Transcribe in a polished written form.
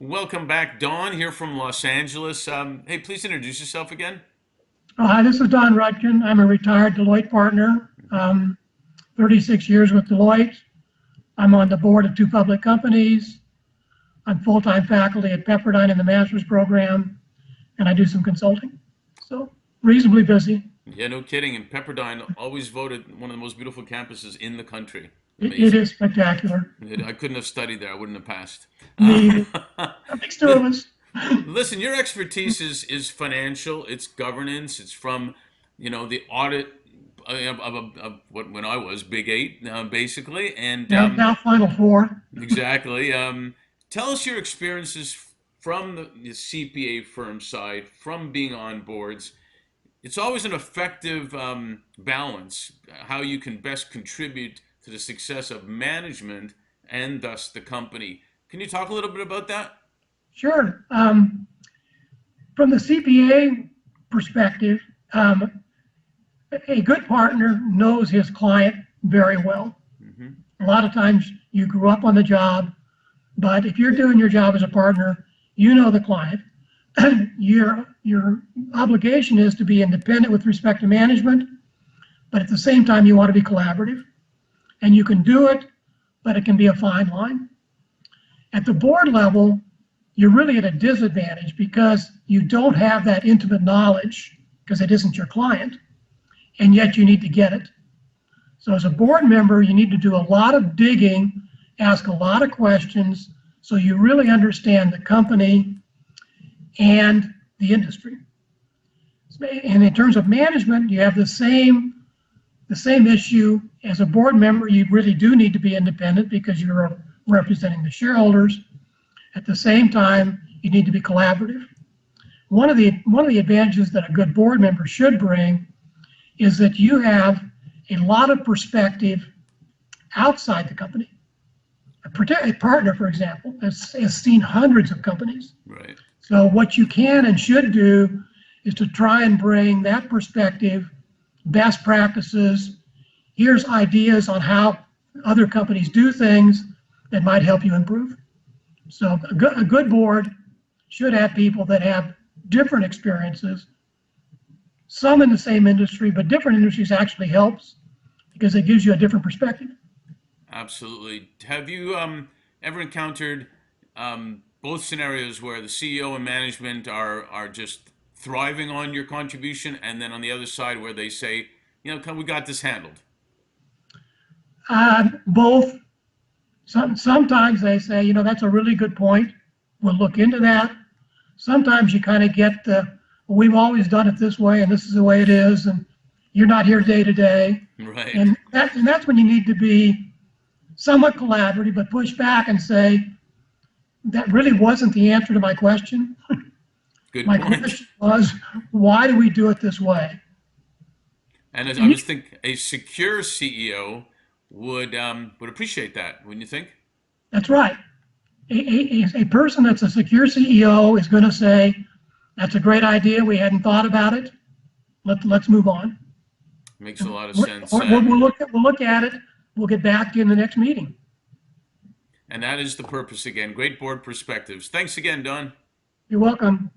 Welcome back, Dawn, here from Los Angeles. Hey, please introduce yourself again. Hi, this is Don Rudkin. I'm a retired Deloitte partner, 36 years with Deloitte. I'm on the board of two public companies. I'm full-time faculty at Pepperdine in the master's program, and I do some consulting. So reasonably busy. Yeah, no kidding. And Pepperdine always voted one of the most beautiful campuses in the country. It Amazing. is spectacular. I couldn't have studied there. I wouldn't have passed. Me, a big two of Li- us. Listen, your expertise is financial. It's governance. It's from, the audit of what when I was Big Eight, basically. And Yeah, now Final Four. exactly. Tell us your experiences from the CPA firm side, from being on boards. It's always an effective balance, how you can best contribute to the success of management and thus the company. Can you talk a little bit about that? Sure. From the CPA perspective, a good partner knows his client very well. Hmm. A lot of times you grew up on the job, but if you're doing your job as a partner, you know the client. Your obligation is to be independent with respect to management, but at the same time you want to be collaborative. And you can do it, but it can be a fine line. At the board level, you're really at a disadvantage because you don't have that intimate knowledge because it isn't your client, and yet you need to get it. So as a board member, you need to do a lot of digging, ask a lot of questions, so you really understand the company and the industry. And in terms of management, you have the same issue. As a board member, you really do need to be independent because you're representing the shareholders. At the same time, you need to be collaborative. One of the advantages that a good board member should bring is that you have a lot of perspective outside the company. A partner, for example, has seen hundreds of companies. Right. So what you can and should do is to try and bring that perspective, best practices. Here's ideas on how other companies do things that might help you improve. So a good board should have people that have different experiences, some in the same industry, but different industries actually helps because it gives you a different perspective. Absolutely. Have you ever encountered both scenarios where the CEO and management are just thriving on your contribution, and then on the other side where they say, we got this handled? Both. Sometimes they say, that's a really good point. We'll look into that. Sometimes you kind of get we've always done it this way, and this is the way it is, and you're not here day to day. Right. And that's when you need to be somewhat collaborative, but push back and say, that really wasn't the answer to my question. Good My point. question was, why do we do it this way? And as I was thinking, a secure CEO would appreciate that, wouldn't you think? That's right. A person that's a secure CEO is going to say, that's a great idea. We hadn't thought about it. Let's move on. Makes a lot of sense. We'll look at it. We'll get back in the next meeting. And that is the purpose again. Great board perspectives. Thanks again, Don. You're welcome.